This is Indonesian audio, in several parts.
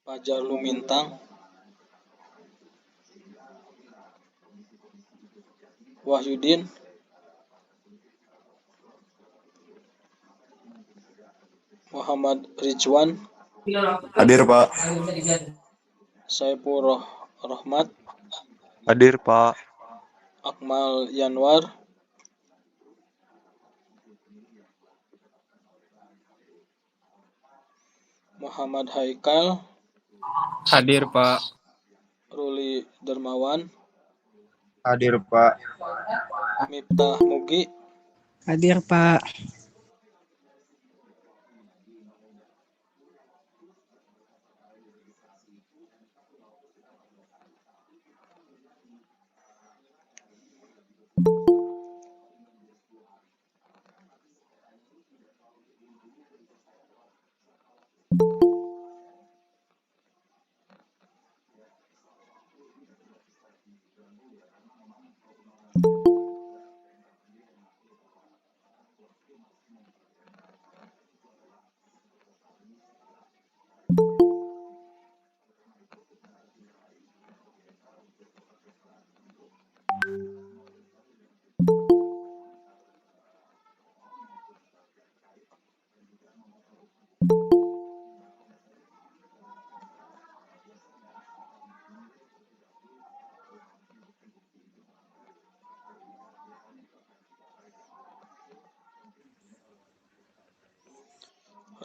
Fajar Lumintang, Wahyudin, Muhammad Ridwan, Hadir Pak. Saiful Rohmat, Hadir Pak. Akmal Yanwar, Muhammad Haikal, Hadir Pak. Ruli Dermawan, Hadir Pak. Miftah Mugi, Hadir Pak.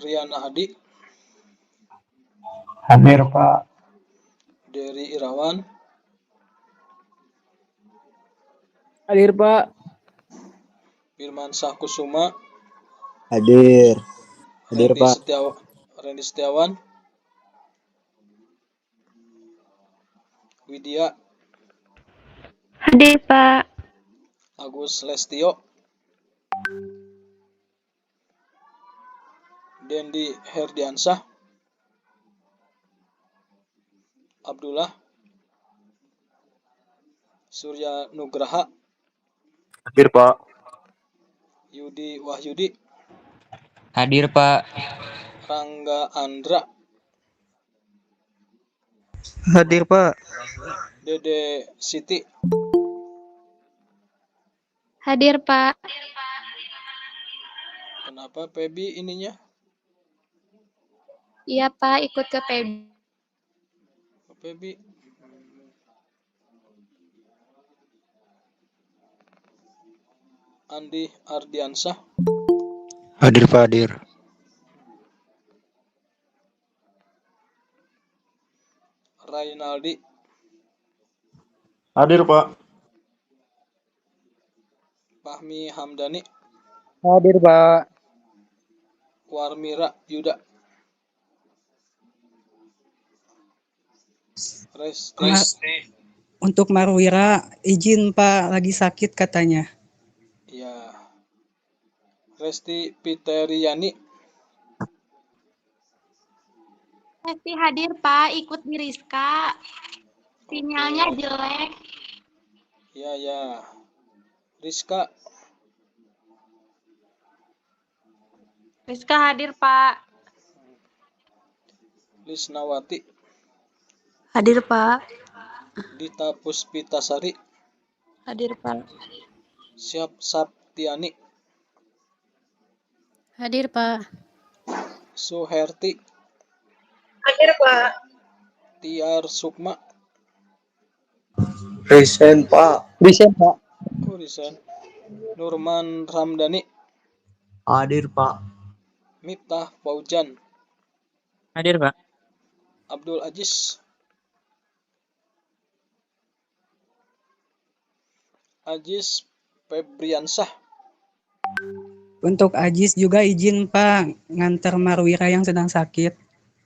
Riana Adi, Hadir Pak. Dery Irawan, Hadir Pak. Firman Kusuma, Hadir. Hadir Pak. Randy Setiawan, Widya, Hadir Pak. Agus Lestio, Dendi Herdiansah, Abdullah, Surya Nugraha, Hadir Pak. Yudi Wahyudi, Hadir Pak. Rangga Andra, Hadir Pak. Dede Siti, Hadir Pak. Kenapa Pebi ininya? Iya Pak, ikut ke PB. Pebi. Andi Ardiansah, Hadir Pak. Hadir. Rainaldi, Hadir Pak. Fahmi Hamdani, Hadir Pak. Warmira Yuda, Resti, Untuk Marwira, izin Pak, lagi sakit katanya. ya, Resti Piteriani, Resti hadir Pak, ikut di Rizka. Sinyalnya jelek. ya, Rizka, Rizka hadir Pak. Lisnawati, Hadir Pak. Dita Puspitasari, Hadir Pak. Siap Saptiani, Hadir Pak. Suherti, Hadir Pak. Tiar Sukma, Present Pak. Present Pak. Risen, Nurman Ramdhani, Hadir Pak. Miftah Faujan, Hadir Pak. Abdul Aziz, Aziz Febriansah, Untuk Ajis juga izin Pak, nganter Marwira yang sedang sakit.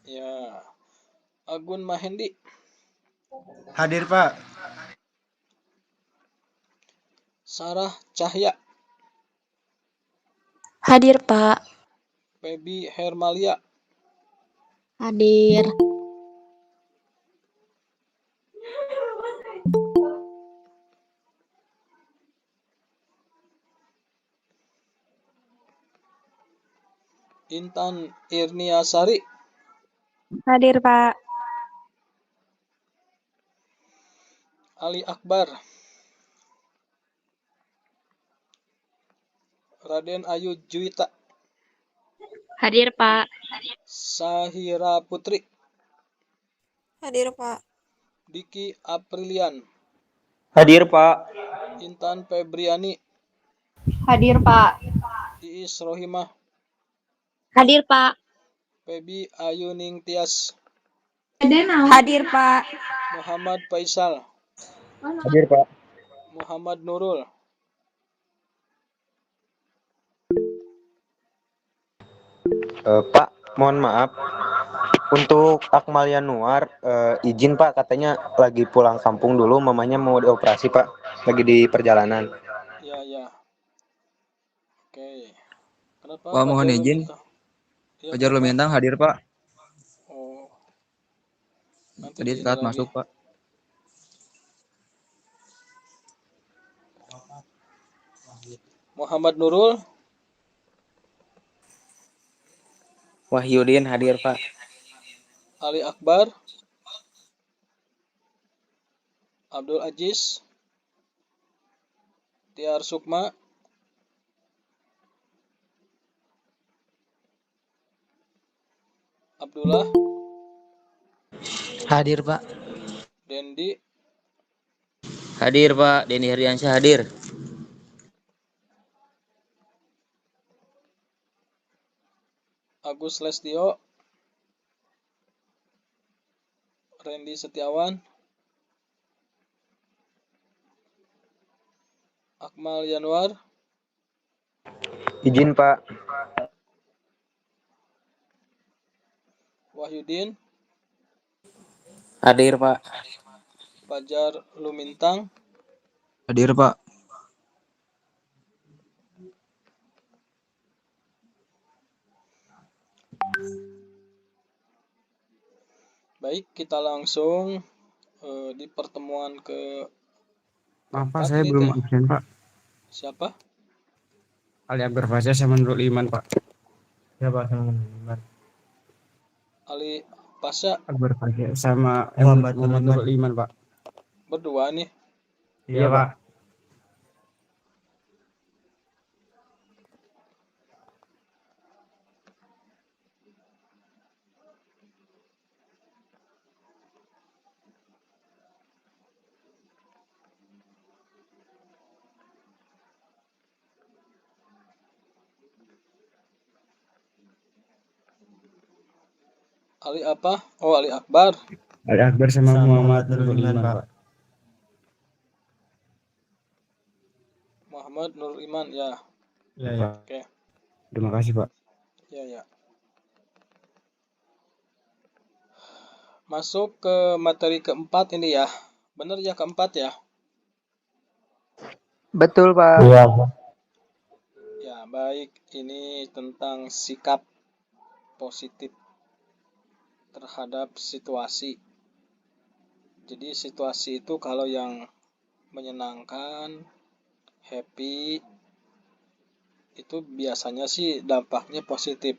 ya, Agun Mahendi, Hadir Pak. Sarah Cahya, Hadir Pak. Pebi Hermalia, Hadir. Intan Irniasari, Hadir Pak. Ali Akbar. Raden Ayu Juwita. Hadir, Pak. Sahira Putri. Hadir, Pak. Diki Aprilian. Hadir, Pak. Intan Febriani. Hadir, Pak. Iis Rohimah. Hadir, Pak. Febi Ayuning Tias. Hadir, Pak. Muhammad Faisal. Hadir, Pak. Muhammad Nurul. Pak, mohon maaf. Untuk Akmal Yanuar, izin Pak, katanya lagi pulang kampung dulu, mamanya mau dioperasi Pak, lagi di perjalanan. Ya. Oke. Kenapa Pak, mohon Fajar izin. Lumintang? Ya, Fajar kenapa? Lumintang hadir, Pak. Oh, nanti Tadi di ini telat lagi. masuk, Pak. Muhammad Nurul. Wahyudin hadir, Pak. Ali Akbar. Abdul Aziz. Tiar Sukma. Abdullah. Hadir, Pak. Dendi. Hadir, Pak. Denny Herdiansyah hadir. Agus Lestio. Randy Setiawan. Akmal Yanuar. Izin Pak. Wahyudin. Hadir, Pak. Fajar Lumintang. Hadir, Pak. Baik, kita langsung di pertemuan ke Maaf, Pak, keempat saya ini belum teh. absen, Pak. Siapa? Ali Akbar Fajar sama Nurul Iman, Pak. Ya, Pak, sama Nurul Iman. Ali Pasha Akbar Fajar sama Muhammad Nurul Iman, Pak. berdua nih. Iya, Pak. Ali apa? Oh, Ali Akbar. Ali Akbar sama Muhammad Nurul Iman, Pak. Muhammad Nur Iman, ya. Iya, Pak. Oke. Terima kasih, Pak. Ya. Masuk ke materi keempat ini ya. Bener ya keempat ya? Betul, Pak. Iya. Ya, baik. Ini tentang sikap positif terhadap situasi. Jadi situasi itu kalau yang menyenangkan, happy, itu biasanya sih dampaknya positif.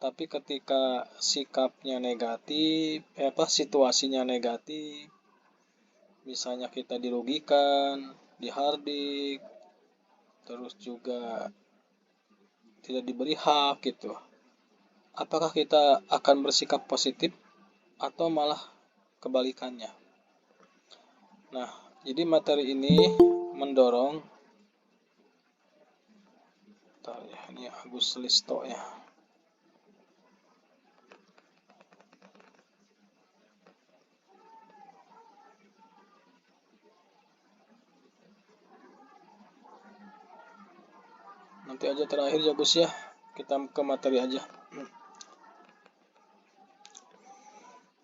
Tapi ketika sikapnya negatif, situasinya negatif, misalnya kita dirugikan, dihardik, terus juga tidak diberi hak gitu. Apakah kita akan bersikap positif atau malah kebalikannya? Nah, jadi materi ini mendorong ini Agus Listo ya. Nanti aja terakhir ya Gus ya. Kita ke materi aja.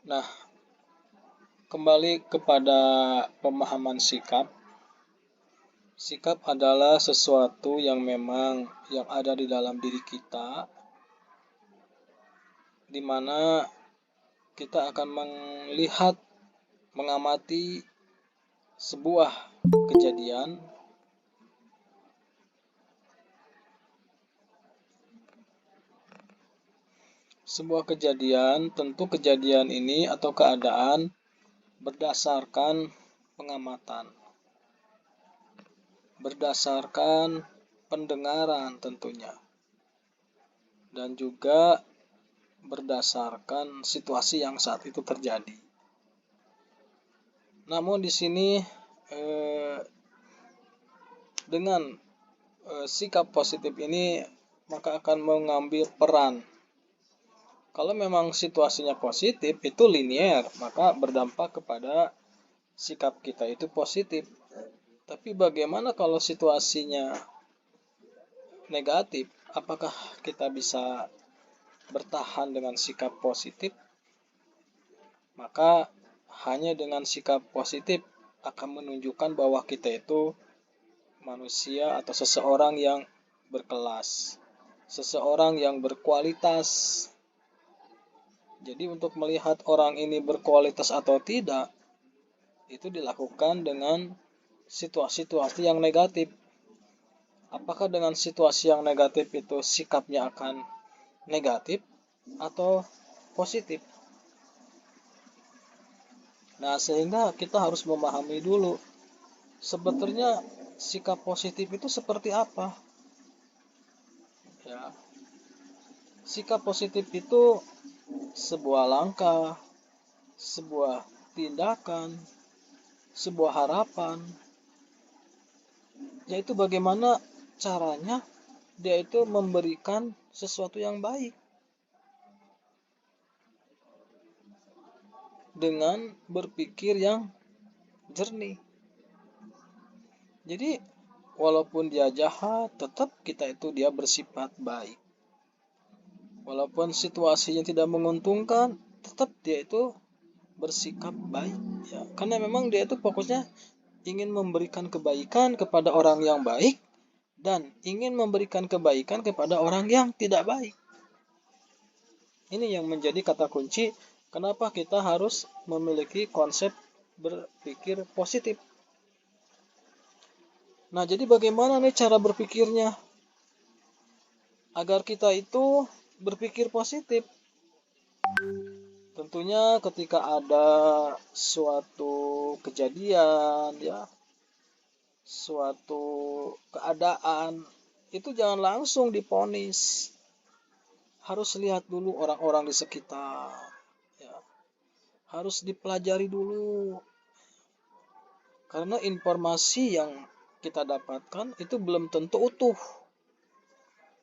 Nah, kembali kepada pemahaman sikap. Sikap adalah sesuatu yang memang yang ada di dalam diri kita, di mana kita akan melihat, mengamati sebuah kejadian, tentu kejadian ini atau keadaan berdasarkan pengamatan, berdasarkan pendengaran tentunya, dan juga berdasarkan situasi yang saat itu terjadi. Namun di sini dengan sikap positif ini maka akan mengambil peran. Kalau memang situasinya positif itu linier, maka berdampak kepada sikap kita itu positif. Tapi bagaimana kalau situasinya negatif? Apakah kita bisa bertahan dengan sikap positif? Maka hanya dengan sikap positif akan menunjukkan bahwa kita itu manusia atau seseorang yang berkelas, seseorang yang berkualitas. Jadi untuk melihat orang ini berkualitas atau tidak, itu dilakukan dengan situasi-situasi yang negatif. Apakah dengan situasi yang negatif itu sikapnya akan negatif atau positif? Nah, sehingga kita harus memahami dulu sebetulnya sikap positif itu seperti apa. Ya. Sikap positif itu sebuah langkah, sebuah tindakan, sebuah harapan, yaitu bagaimana caranya dia itu memberikan sesuatu yang baik dengan berpikir yang jernih. Jadi walaupun dia jahat, tetap kita itu dia bersifat baik. Walaupun situasinya tidak menguntungkan, tetap dia itu bersikap baik. Ya, karena memang dia itu fokusnya ingin memberikan kebaikan kepada orang yang baik dan ingin memberikan kebaikan kepada orang yang tidak baik. Ini yang menjadi kata kunci kenapa kita harus memiliki konsep berpikir positif. Nah, jadi bagaimana nih cara berpikirnya agar kita itu berpikir positif? Tentunya ketika ada suatu kejadian, ya, suatu keadaan, itu jangan langsung diponis. Harus lihat dulu orang-orang di sekitar, ya. Harus dipelajari dulu. Karena informasi yang kita dapatkan itu belum tentu utuh.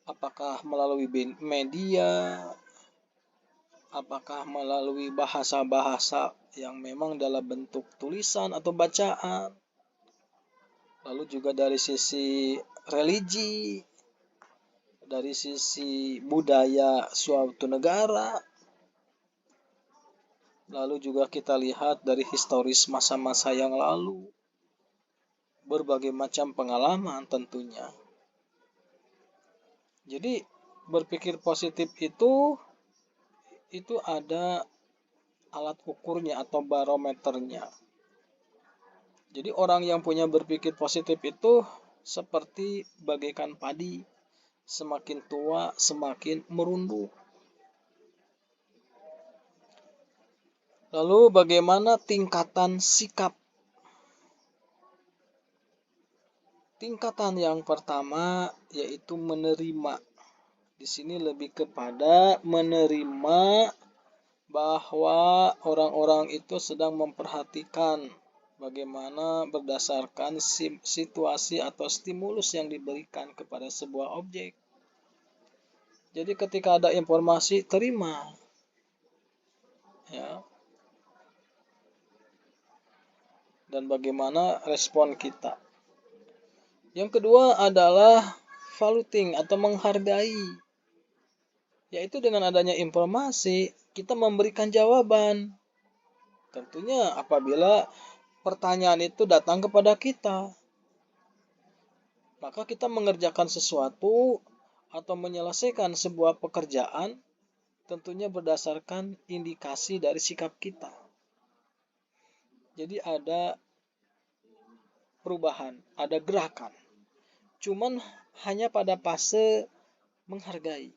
Apakah melalui media, apakah melalui bahasa-bahasa yang memang dalam bentuk tulisan atau bacaan. Lalu juga dari sisi religi, dari sisi budaya suatu negara. Lalu juga kita lihat dari historis masa-masa yang lalu. Berbagai macam pengalaman tentunya. Jadi berpikir positif itu ada alat ukurnya atau barometernya. Jadi orang yang punya berpikir positif itu seperti bagaikan padi, semakin tua semakin merunduk. Lalu bagaimana tingkatan sikap? Tingkatan yang pertama yaitu menerima. Di sini lebih kepada menerima bahwa orang-orang itu sedang memperhatikan bagaimana berdasarkan situasi atau stimulus yang diberikan kepada sebuah objek. Jadi ketika ada informasi, terima. Ya. Dan bagaimana respon kita. Yang kedua adalah valuing atau menghargai. Yaitu dengan adanya informasi, kita memberikan jawaban. Tentunya apabila pertanyaan itu datang kepada kita, maka kita mengerjakan sesuatu atau menyelesaikan sebuah pekerjaan tentunya berdasarkan indikasi dari sikap kita. Jadi ada perubahan, ada gerakan. Cuman hanya pada fase menghargai.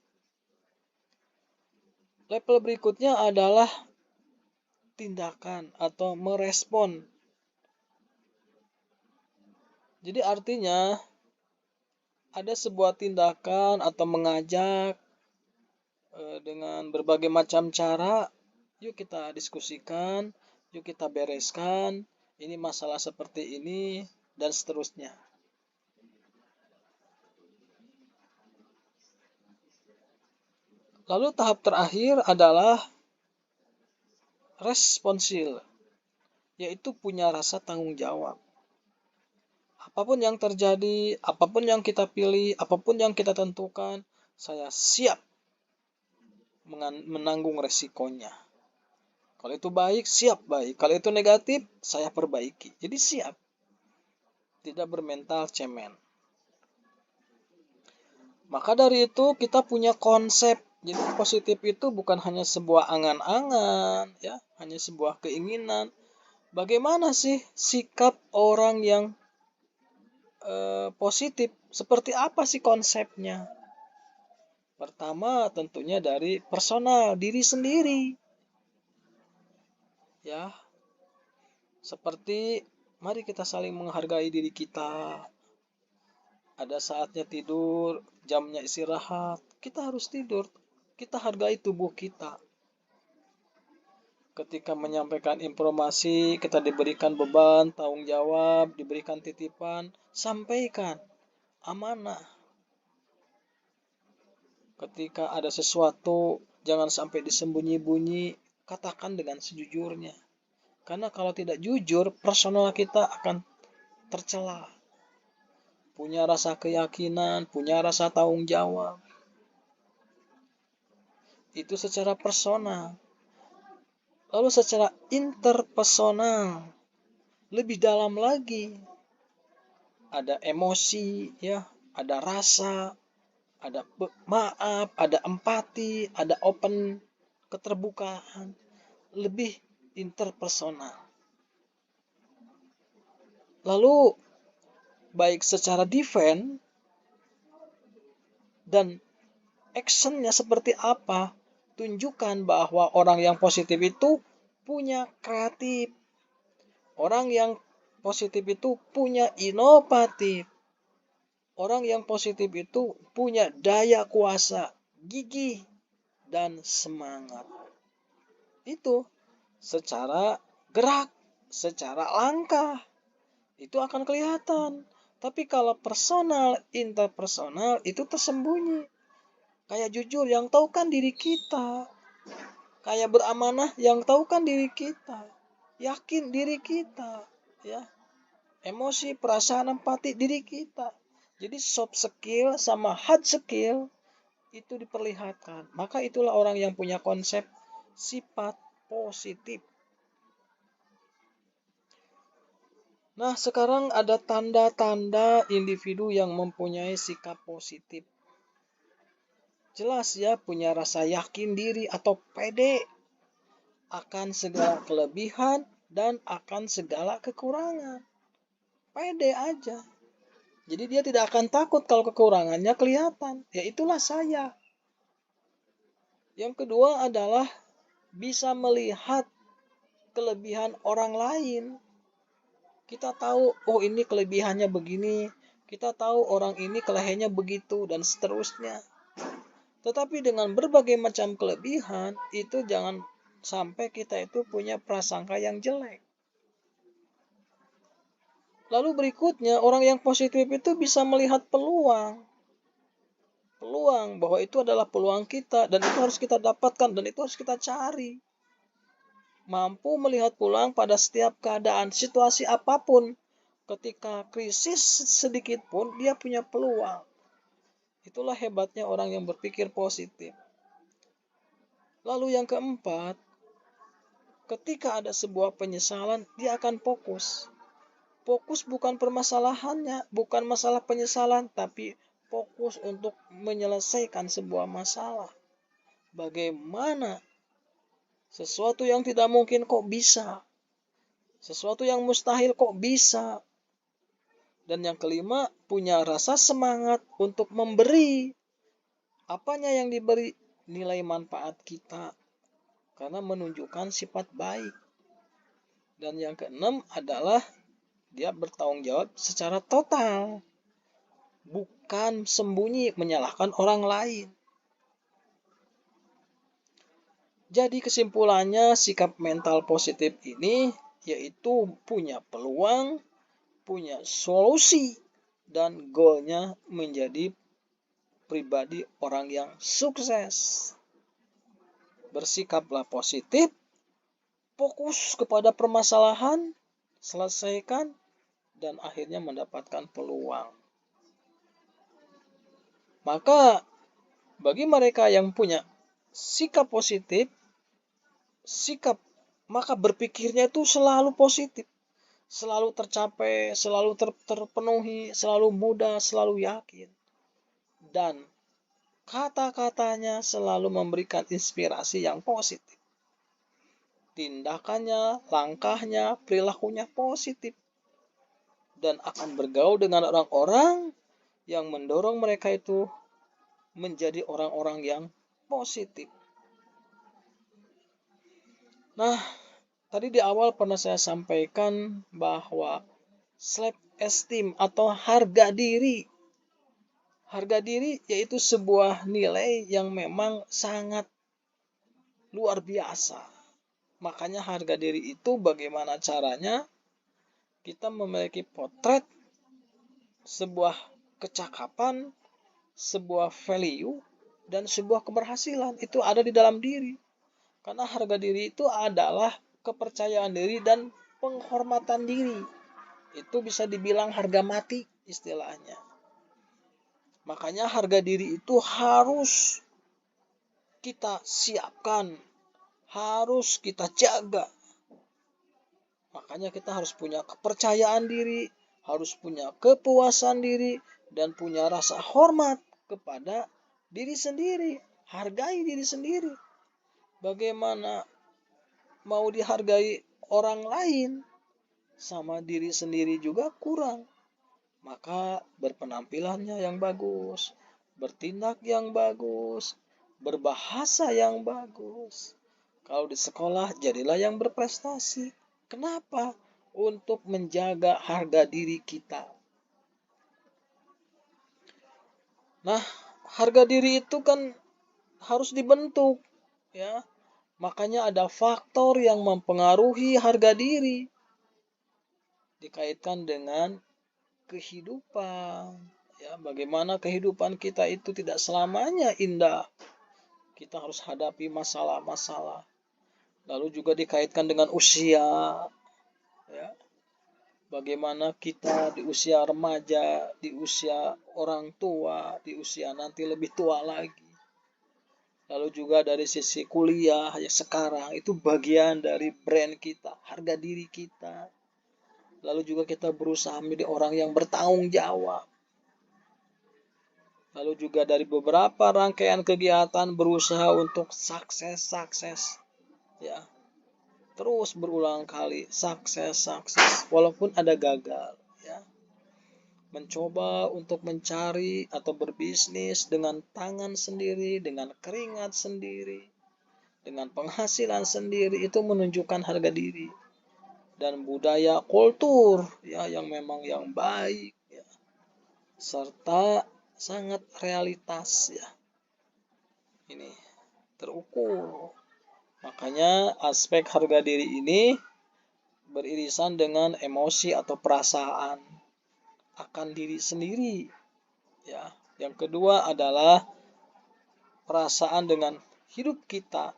Level berikutnya adalah tindakan atau merespon Jadi artinya ada sebuah tindakan atau mengajak dengan berbagai macam cara, yuk kita diskusikan, yuk kita bereskan, ini masalah seperti ini, dan seterusnya. Lalu tahap terakhir adalah responsil, yaitu punya rasa tanggung jawab. Apapun yang terjadi, apapun yang kita pilih, apapun yang kita tentukan, saya siap menanggung resikonya. Kalau itu baik, siap baik. Kalau itu negatif, saya perbaiki. Jadi siap. Tidak bermental cemen. Maka dari itu kita punya konsep. Jadi positif itu bukan hanya sebuah angan-angan, ya, hanya sebuah keinginan. Bagaimana sih sikap orang yang positif? Seperti apa sih konsepnya? Pertama tentunya dari personal, diri sendiri. Ya. Seperti mari kita saling menghargai diri kita. Ada saatnya tidur, jamnya istirahat. Kita harus tidur. Kita hargai tubuh kita. Ketika menyampaikan informasi, kita diberikan beban, tanggung jawab, diberikan titipan, sampaikan. Amanah. Ketika ada sesuatu, jangan sampai disembunyi-bunyi, katakan dengan sejujurnya. Karena kalau tidak jujur, personal kita akan tercela. Punya rasa keyakinan, punya rasa tanggung jawab. Itu secara personal. Lalu secara interpersonal, lebih dalam lagi. Ada emosi, ya, ada rasa, ada maaf, ada empati, ada open, keterbukaan. Lebih interpersonal. Lalu baik secara defense dan actionnya seperti apa, tunjukkan bahwa orang yang positif itu punya kreatif, orang yang positif itu punya inovatif, orang yang positif itu punya daya kuasa, gigih, dan semangat. Itu secara gerak, secara langkah, itu akan kelihatan. Tapi kalau personal, interpersonal itu tersembunyi. Kayak jujur, yang tahu kan diri kita. Kayak beramanah, yang tahu kan diri kita. Yakin diri kita, ya. Emosi, perasaan, empati diri kita. Jadi soft skill sama hard skill itu diperlihatkan. Maka itulah orang yang punya konsep sifat positif. Nah, sekarang ada tanda-tanda individu yang mempunyai sikap positif. Jelas ya, punya rasa yakin diri atau pede akan segala kelebihan dan akan segala kekurangan. Pede aja. Jadi dia tidak akan takut kalau kekurangannya kelihatan. Ya itulah saya. Yang kedua adalah bisa melihat kelebihan orang lain. Kita tahu, oh ini kelebihannya begini. Kita tahu orang ini kelebihannya begitu dan seterusnya. Tetapi dengan berbagai macam kelebihan, itu jangan sampai kita itu punya prasangka yang jelek. Lalu berikutnya, orang yang positif itu bisa melihat peluang. Peluang, bahwa itu adalah peluang kita, dan itu harus kita dapatkan, dan itu harus kita cari. Mampu melihat peluang pada setiap keadaan, situasi apapun. Ketika krisis sedikit pun, dia punya peluang. Itulah hebatnya orang yang berpikir positif. Lalu yang keempat, ketika ada sebuah penyesalan, dia akan fokus. Fokus bukan permasalahannya, bukan masalah penyesalan, tapi fokus untuk menyelesaikan sebuah masalah. Bagaimana sesuatu yang tidak mungkin kok bisa? Sesuatu yang mustahil kok bisa? Dan yang kelima, punya rasa semangat untuk memberi. Apanya yang diberi? Nilai manfaat kita. Karena menunjukkan sifat baik. Dan yang keenam adalah Dia bertanggung jawab secara total, bukan sembunyi menyalahkan orang lain. Jadi kesimpulannya, sikap mental positif ini yaitu punya peluang, punya solusi, dan goalnya menjadi pribadi orang yang sukses. Bersikaplah positif, fokus kepada permasalahan, selesaikan, dan akhirnya mendapatkan peluang. Maka bagi mereka yang punya sikap positif, maka berpikirnya itu selalu positif, selalu tercapai, selalu terpenuhi, selalu mudah, selalu yakin. Dan kata-katanya selalu memberikan inspirasi yang positif. Tindakannya, langkahnya, perilakunya positif. Dan akan bergaul dengan orang-orang yang mendorong mereka itu menjadi orang-orang yang positif. Nah, tadi di awal pernah saya sampaikan bahwa self-esteem atau harga diri. Harga diri yaitu sebuah nilai yang memang sangat luar biasa. Makanya harga diri itu bagaimana caranya kita memiliki potret sebuah kecakapan, sebuah value, dan sebuah keberhasilan. Itu ada di dalam diri. Karena harga diri itu adalah kepercayaan diri dan penghormatan diri. Itu bisa dibilang harga mati istilahnya. Makanya harga diri itu harus kita siapkan, harus kita jaga. Makanya kita harus punya kepercayaan diri, harus punya kepuasan diri, dan punya rasa hormat kepada diri sendiri. Hargai diri sendiri. Bagaimana mau dihargai orang lain, sama diri sendiri juga kurang. Maka berpenampilannya yang bagus, bertindak yang bagus, berbahasa yang bagus. Kalau di sekolah, jadilah yang berprestasi. Kenapa? Untuk menjaga harga diri kita. Nah, harga diri itu kan harus dibentuk, ya. Makanya ada faktor yang mempengaruhi harga diri. Dikaitkan dengan kehidupan. Ya, bagaimana kehidupan kita itu tidak selamanya indah. Kita harus hadapi masalah-masalah. Lalu juga dikaitkan dengan usia. Ya. Bagaimana kita di usia remaja, di usia orang tua, di usia nanti lebih tua lagi. Lalu juga dari sisi kuliah ya sekarang itu bagian dari brand kita, harga diri kita. Lalu juga kita berusaha menjadi orang yang bertanggung jawab. Lalu juga dari beberapa rangkaian kegiatan berusaha untuk sukses. Ya. Terus berulang kali sukses walaupun ada gagal, ya. Mencoba untuk mencari atau berbisnis dengan tangan sendiri, dengan keringat sendiri, dengan penghasilan sendiri, itu menunjukkan harga diri dan budaya kultur ya yang memang yang baik ya. Serta sangat realitas ya. Ini terukur. Makanya aspek harga diri ini beririsan dengan emosi atau perasaan akan diri sendiri. Ya, yang kedua adalah perasaan dengan hidup kita.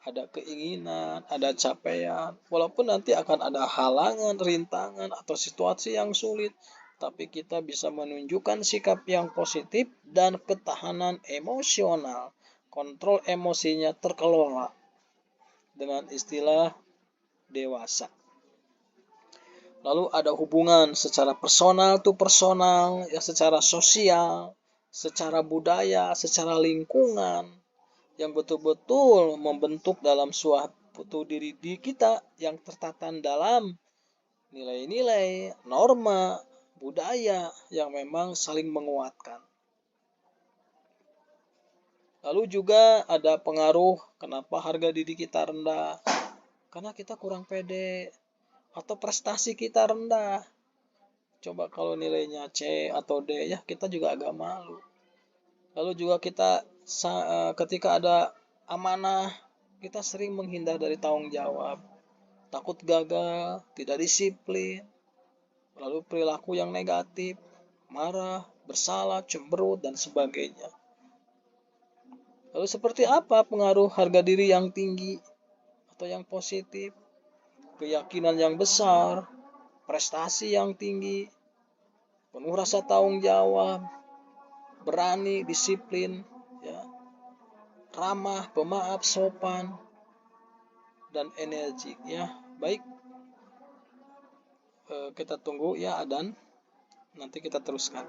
Ada keinginan, ada capaian. Walaupun nanti akan ada halangan, rintangan, atau situasi yang sulit, tapi kita bisa menunjukkan sikap yang positif dan ketahanan emosional. Kontrol emosinya terkelola dengan istilah dewasa. Lalu ada hubungan secara personal to personal, ya secara sosial, secara budaya, secara lingkungan, yang betul-betul membentuk dalam suatu diri kita yang tertata dalam nilai-nilai, norma, budaya yang memang saling menguatkan. Lalu juga ada pengaruh kenapa harga diri kita rendah. Karena kita kurang pede atau prestasi kita rendah. Coba kalau nilainya C atau D, ya kita juga agak malu. Lalu juga kita ketika ada amanah, kita sering menghindar dari tanggung jawab, takut gagal, tidak disiplin, lalu perilaku yang negatif, marah, bersalah, cemberut, dan sebagainya. Lalu seperti apa pengaruh harga diri yang tinggi atau yang positif? Keyakinan yang besar, prestasi yang tinggi, penuh rasa tanggung jawab, berani, disiplin, ya, ramah, pemaaf, sopan, dan energik. Ya, baik, kita tunggu ya Adan, nanti kita teruskan.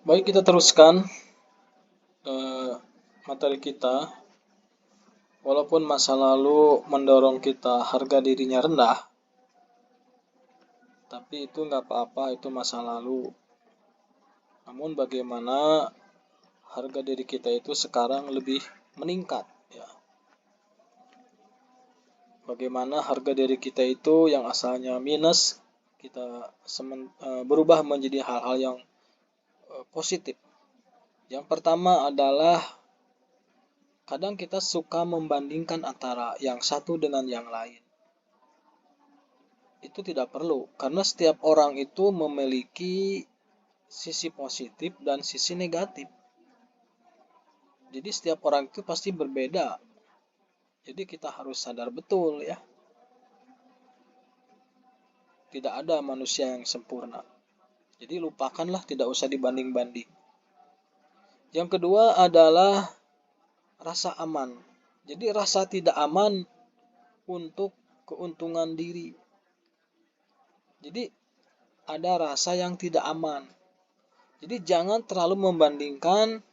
Baik, kita teruskan materi kita. Walaupun masa lalu mendorong kita harga dirinya rendah, tapi itu nggak apa-apa, itu masa lalu. Namun bagaimana harga diri kita itu sekarang lebih meningkat, ya. Bagaimana harga diri kita itu yang asalnya minus, kita berubah menjadi hal-hal yang positif. Yang pertama adalah kadang kita suka membandingkan antara yang satu dengan yang lain. Itu tidak perlu, karena setiap orang itu memiliki sisi positif dan sisi negatif. Jadi setiap orang itu pasti berbeda. Jadi kita harus sadar betul, ya. Tidak ada manusia yang sempurna. Jadi lupakanlah, tidak usah dibanding-banding. Yang kedua adalah rasa aman. Jadi rasa tidak aman untuk keuntungan diri. Jadi ada rasa yang tidak aman. Jadi jangan terlalu membandingkan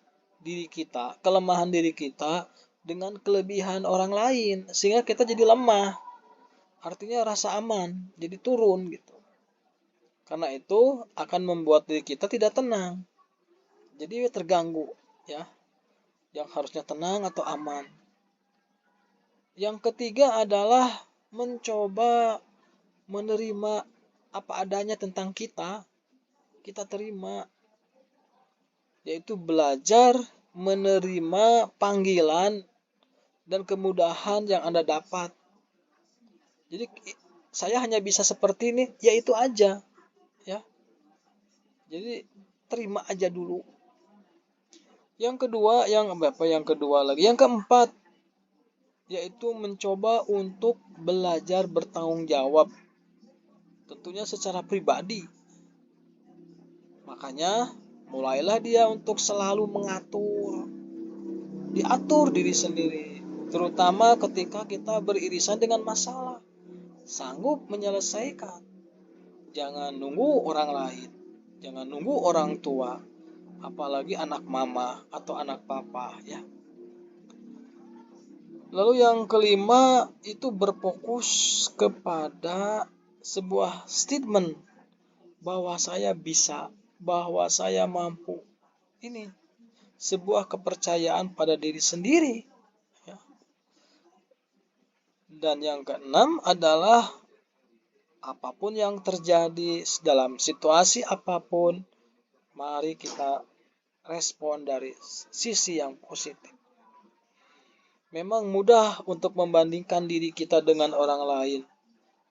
diri kita, kelemahan diri kita dengan kelebihan orang lain, sehingga kita jadi lemah. Artinya rasa aman jadi turun gitu. Karena itu akan membuat diri kita tidak tenang. Jadi terganggu ya. Yang harusnya tenang atau aman. Yang ketiga adalah mencoba menerima apa adanya tentang kita. Kita terima, yaitu belajar menerima panggilan dan kemudahan yang Anda dapat. Jadi saya hanya bisa seperti ini, ya itu aja, ya. Jadi terima aja dulu. Yang kedua, yang kedua lagi? Yang keempat, yaitu mencoba untuk belajar bertanggung jawab. Tentunya secara pribadi. Makanya mulailah dia untuk selalu diatur diri sendiri. Terutama ketika kita beririsan dengan masalah. Sanggup menyelesaikan. Jangan nunggu orang lain. Jangan nunggu orang tua. Apalagi anak mama atau anak papa ya. Lalu yang kelima itu berfokus kepada sebuah statement bahwa saya bisa, bahwa saya mampu. Ini sebuah kepercayaan pada diri sendiri. Ya. Dan yang keenam adalah apapun yang terjadi dalam situasi apapun, mari kita respon dari sisi yang positif. Memang mudah untuk membandingkan diri kita dengan orang lain,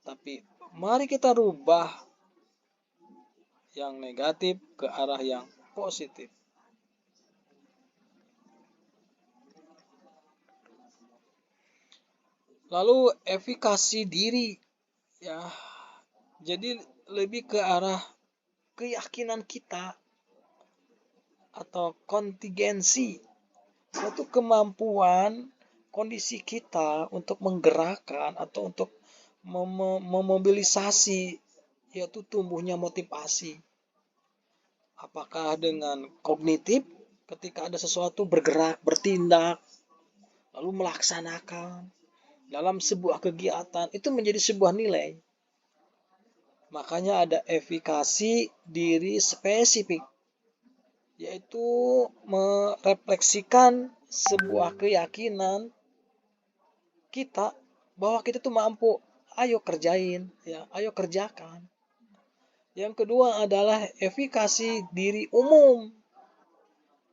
tapi mari kita rubah yang negatif ke arah yang positif. Lalu efikasi diri ya. Jadi lebih ke arah keyakinan kita atau kontingensi, yaitu kemampuan kondisi kita untuk menggerakkan atau untuk memobilisasi, yaitu tumbuhnya motivasi. Apakah dengan kognitif ketika ada sesuatu bergerak, bertindak, lalu melaksanakan dalam sebuah kegiatan, itu menjadi sebuah nilai. Makanya ada efikasi diri spesifik, yaitu merefleksikan sebuah keyakinan kita bahwa kita tuh mampu. Ayo kerjain, ya, ayo kerjakan. Yang kedua adalah efikasi diri umum,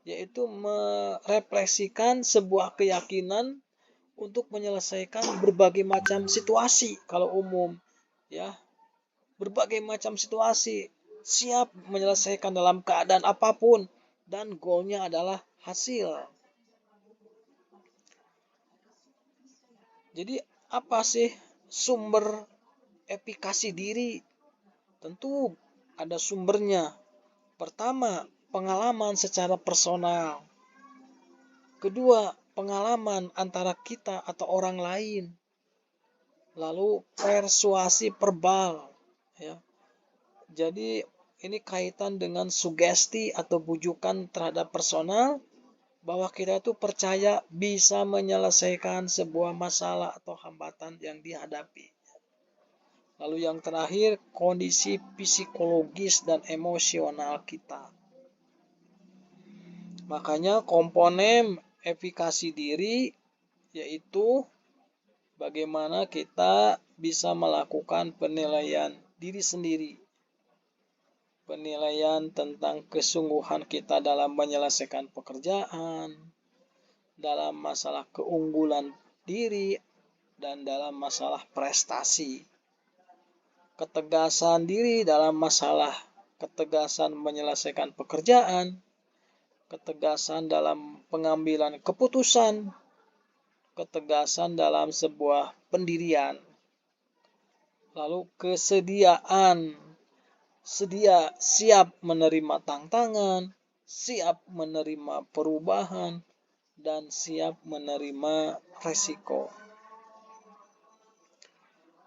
yaitu merefleksikan sebuah keyakinan untuk menyelesaikan berbagai macam situasi kalau umum, ya. Berbagai macam situasi, siap menyelesaikan dalam keadaan apapun, dan goalnya adalah hasil. Jadi apa sih sumber efikasi diri? Tentu ada sumbernya. Pertama, pengalaman secara personal. Kedua, pengalaman antara kita atau orang lain. Lalu persuasi verbal. Ya. Jadi ini kaitan dengan sugesti atau bujukan terhadap personal bahwa kita itu percaya bisa menyelesaikan sebuah masalah atau hambatan yang dihadapi. Lalu yang terakhir, kondisi psikologis dan emosional kita. Makanya komponen efikasi diri yaitu bagaimana kita bisa melakukan penilaian diri sendiri. Penilaian tentang kesungguhan kita dalam menyelesaikan pekerjaan, dalam masalah keunggulan diri, dan dalam masalah prestasi. Ketegasan diri dalam masalah ketegasan menyelesaikan pekerjaan, ketegasan dalam pengambilan keputusan, ketegasan dalam sebuah pendirian. Lalu kesediaan, siap menerima tantangan, siap menerima perubahan, dan siap menerima resiko.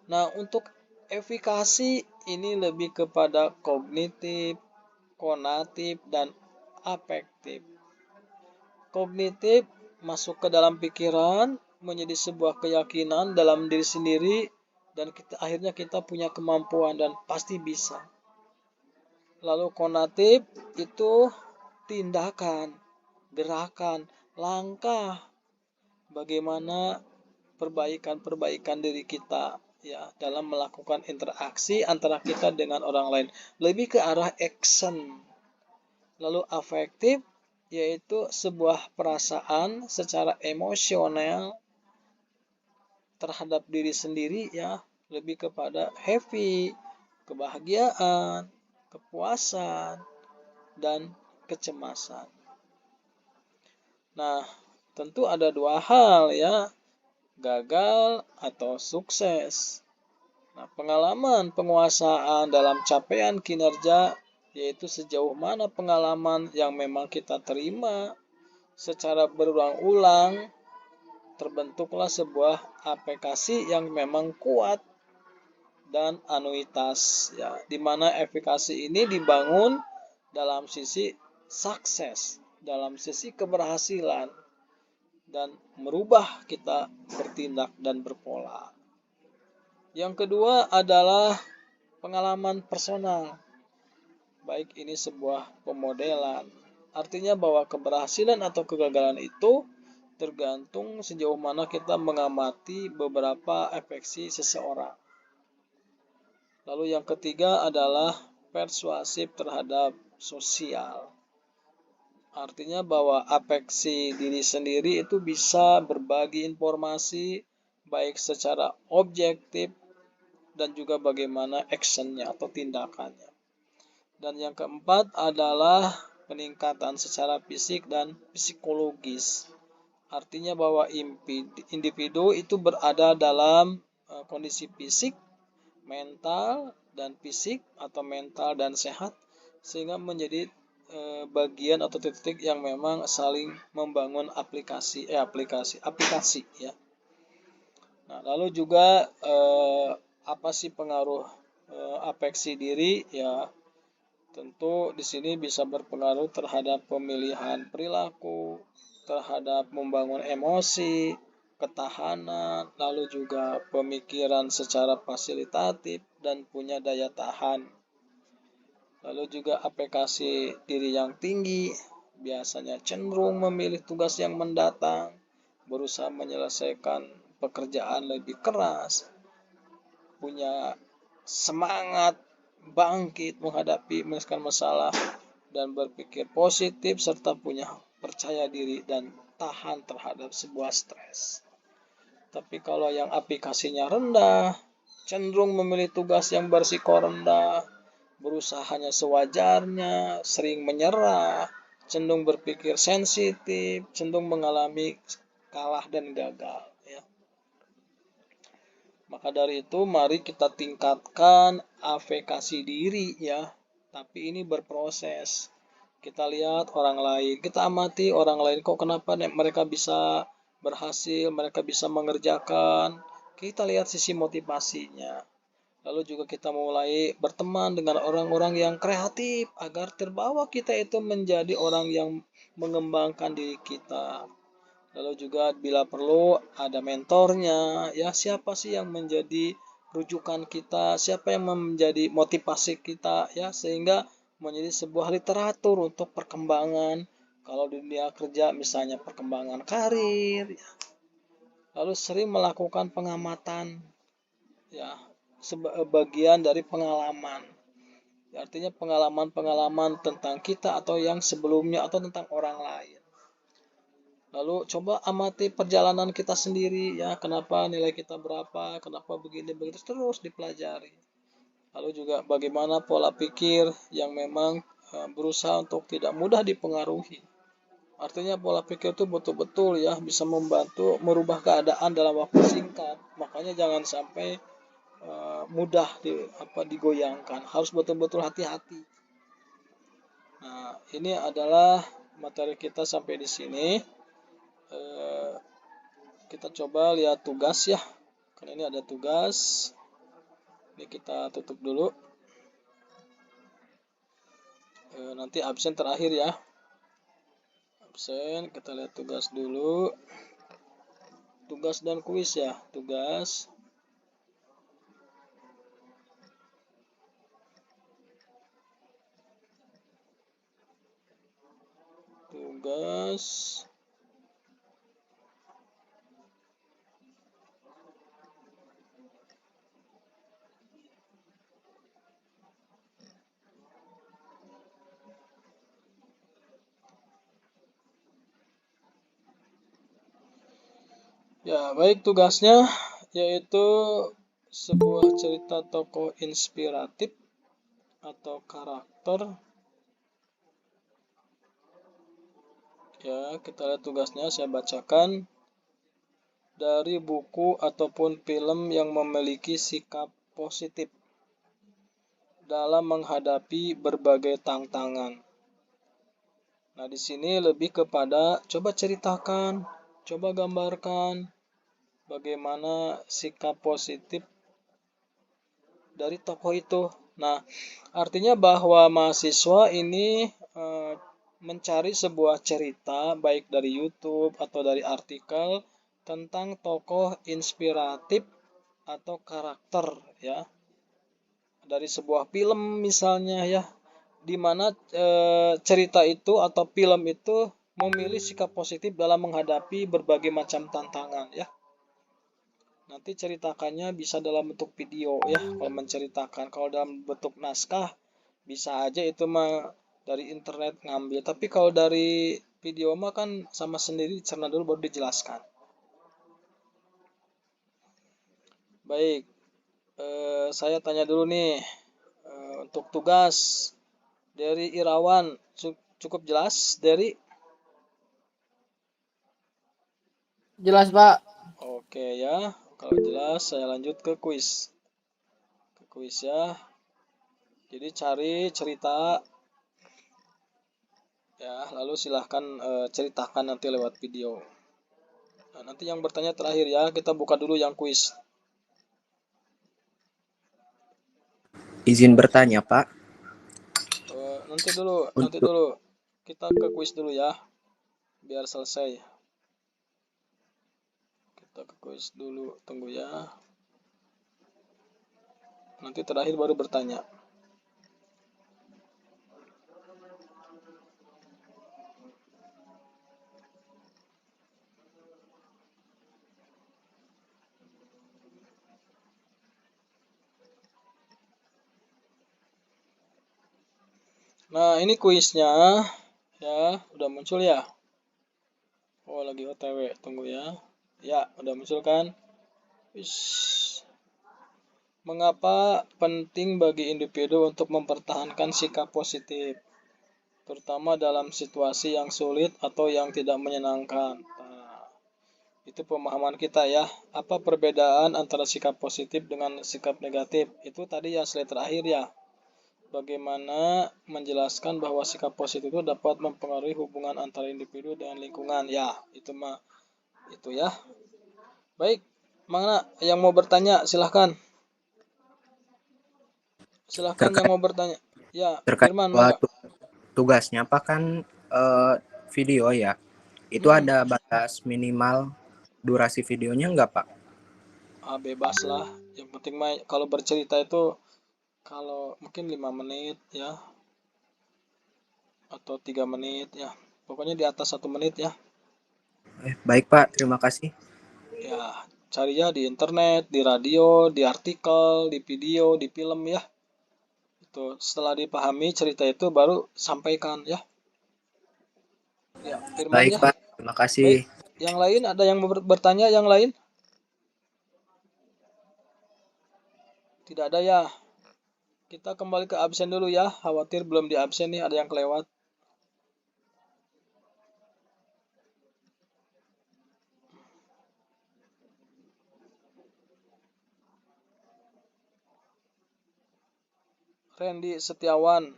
Nah, untuk efikasi ini lebih kepada kognitif, konatif, dan afektif. Kognitif masuk ke dalam pikiran, menjadi sebuah keyakinan dalam diri sendiri, dan akhirnya kita punya kemampuan dan pasti bisa. Lalu konatif itu tindakan, gerakan, langkah bagaimana perbaikan diri kita ya dalam melakukan interaksi antara kita dengan orang lain, lebih ke arah action. Lalu afektif yaitu sebuah perasaan secara emosional terhadap diri sendiri ya, lebih kepada happy, kebahagiaan, kepuasan, dan kecemasan. Nah, tentu ada dua hal ya, gagal atau sukses. Nah, pengalaman penguasaan dalam capaian kinerja yaitu sejauh mana pengalaman yang memang kita terima secara berulang-ulang, terbentuklah sebuah aplikasi yang memang kuat dan anuitas ya, di mana aplikasi ini dibangun dalam sisi sukses, dalam sisi keberhasilan, dan merubah kita bertindak dan berpola. Yang kedua adalah pengalaman personal, baik ini sebuah pemodelan. Artinya bahwa keberhasilan atau kegagalan itu tergantung sejauh mana kita mengamati beberapa afeksi seseorang. Lalu yang ketiga adalah persuasif terhadap sosial. Artinya bahwa afeksi diri sendiri itu bisa berbagi informasi baik secara objektif dan juga bagaimana actionnya atau tindakannya. Dan yang keempat adalah peningkatan secara fisik dan psikologis. Artinya bahwa individu itu berada dalam kondisi fisik, mental, dan fisik atau mental dan sehat, sehingga menjadi bagian atau titik yang memang saling membangun aplikasi ya. Nah, lalu juga apa sih pengaruh afeksi diri ya? Tentu di sini bisa berpengaruh terhadap pemilihan perilaku, terhadap membangun emosi, ketahanan, lalu juga pemikiran secara fasilitatif dan punya daya tahan. Lalu juga aplikasi diri yang tinggi biasanya cenderung memilih tugas yang mendatang, berusaha menyelesaikan pekerjaan lebih keras, punya semangat bangkit menghadapi masalah, dan berpikir positif serta punya percaya diri dan tahan terhadap sebuah stres. Tapi kalau yang aplikasinya rendah, cenderung memilih tugas yang berisiko rendah, berusaha hanya sewajarnya, sering menyerah, cenderung berpikir sensitif, cenderung mengalami kalah dan gagal ya. Maka dari itu mari kita tingkatkan afekasi diri ya. Tapi ini berproses. Kita lihat orang lain, kita amati orang lain, kok kenapa mereka bisa berhasil, mereka bisa mengerjakan. Kita lihat sisi motivasinya. Lalu juga kita mulai berteman dengan orang-orang yang kreatif agar terbawa kita itu menjadi orang yang mengembangkan diri kita. Lalu juga bila perlu ada mentornya, ya siapa sih yang menjadi rujukan kita, siapa yang menjadi motivasi kita ya, sehingga menjadi sebuah literatur untuk perkembangan kalau di dunia kerja, misalnya perkembangan karir ya. Lalu sering melakukan pengamatan ya, sebagian dari pengalaman. Artinya pengalaman-pengalaman tentang kita atau yang sebelumnya atau tentang orang lain. Lalu coba amati perjalanan kita sendiri ya, kenapa nilai kita berapa, kenapa begini begitu, terus dipelajari. Lalu juga bagaimana pola pikir yang memang berusaha untuk tidak mudah dipengaruhi. Artinya pola pikir itu betul-betul ya bisa membantu merubah keadaan dalam waktu singkat. Makanya jangan sampai mudah digoyangkan, harus betul-betul hati-hati. Nah, ini adalah materi kita sampai di sini. Kita coba lihat tugas ya, karena ini ada tugas. Ini kita tutup dulu. Nanti absen terakhir ya. Absen, kita lihat tugas dulu. Tugas dan kuis ya. Tugas. Tugas. Ya, baik, tugasnya yaitu sebuah cerita tokoh inspiratif atau karakter. Ya, kita lihat tugasnya, saya bacakan. Dari buku ataupun film yang memiliki sikap positif dalam menghadapi berbagai tantangan. Nah, di sini lebih kepada coba ceritakan, coba gambarkan bagaimana sikap positif dari tokoh itu. Nah, artinya bahwa mahasiswa ini mencari sebuah cerita baik dari YouTube atau dari artikel tentang tokoh inspiratif atau karakter ya. Dari sebuah film misalnya ya, di mana cerita itu atau film itu memilih sikap positif dalam menghadapi berbagai macam tantangan ya. Nanti ceritakannya bisa dalam bentuk video ya, kalau menceritakan. Kalau dalam bentuk naskah bisa aja itu mah dari internet ngambil. Tapi kalau dari video mah kan sama sendiri, dicerna dulu baru dijelaskan. Baik, saya tanya dulu nih, untuk tugas dari Irawan cukup jelas dari? Jelas, Pak. Oke ya, kalau jelas saya lanjut ke kuis. Ke kuis ya. Jadi cari cerita ya, lalu silahkan ceritakan nanti lewat video. Nah, nanti yang bertanya terakhir ya, kita buka dulu yang kuis. Izin bertanya, Pak. Nanti dulu kita ke kuis dulu ya, biar selesai. Kita ke kuis dulu, tunggu ya. Nanti terakhir baru bertanya. Nah, ini kuisnya ya, udah muncul ya. Oh, lagi OTW, tunggu ya. Ya, udah muncul kan? Ish. Mengapa penting bagi individu untuk mempertahankan sikap positif, terutama dalam situasi yang sulit atau yang tidak menyenangkan? Nah, itu pemahaman kita ya. Apa perbedaan antara sikap positif dengan sikap negatif? Itu tadi yang slide terakhir ya. Bagaimana menjelaskan bahwa sikap positif itu dapat mempengaruhi hubungan antara individu dengan lingkungan. Ya, itu mah itu ya. Baik, mana yang mau bertanya silahkan. Silahkan yang Terkait mau bertanya. Ya, terkait Firman, mangga. tugasnya, Pak, kan video ya. Itu Mm-mm. ada batas minimal durasi videonya nggak, Pak? Bebas lah. Yang penting mah kalau bercerita itu kalau mungkin 5 menit ya atau 3 menit ya. Pokoknya di atas 1 menit ya. Baik, Pak. Terima kasih. Ya, cari ya di internet, di radio, di artikel, di video, di film ya. Itu setelah dipahami cerita itu baru sampaikan ya. Ya, Firman Baik, ya. Pak. Terima kasih. Baik, yang lain ada yang bertanya yang lain? Tidak ada ya. Kita kembali ke absen dulu ya. Khawatir belum di absen nih, ada yang kelewat. Randy Setiawan,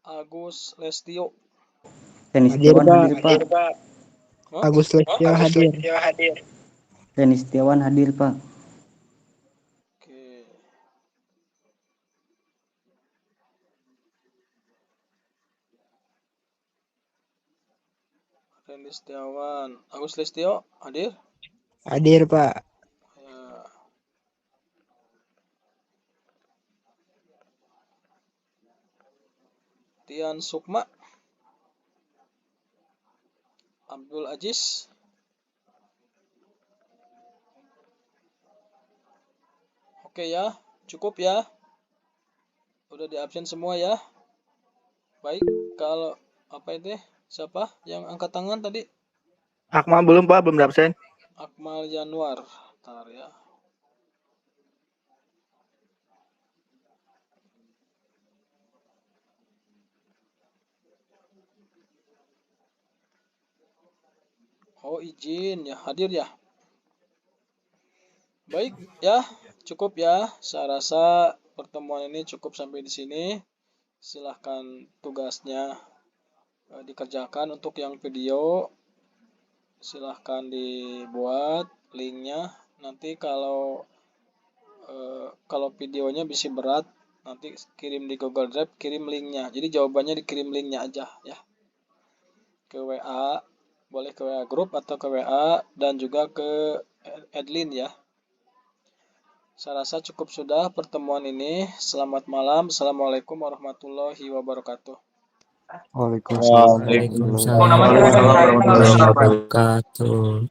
Agus Lestio. Reni Hadir Setiawan Pak. hadir, Pak. Hah? Agus Lestio hadir. Reni Setiawan hadir, Pak. Oke. Randy Setiawan. Agus Listio hadir? Hadir, Pak. Ya. Tian Sukma. Abdul Aziz. Oke ya, cukup ya. Udah di absen semua ya. Baik, kalau apa itu? Siapa yang angkat tangan tadi? Akmal belum, Pak, belum absen. Akmal Januar. Bentar ya. Oh, izin ya, hadir ya. Baik ya, cukup ya. Saya rasa pertemuan ini cukup sampai di sini. Silahkan tugasnya dikerjakan. Untuk yang video silahkan dibuat linknya. Nanti kalau videonya bisa berat, nanti kirim di Google Drive, kirim linknya. Jadi jawabannya dikirim linknya aja ya. Ke WA, boleh ke WA grup atau ke WA dan juga ke admin ya. Saya rasa cukup sudah pertemuan ini. Selamat malam. Assalamualaikum warahmatullahi wabarakatuh. Waalaikumsalam. Waalaikumsalam warahmatullahi wabarakatuh.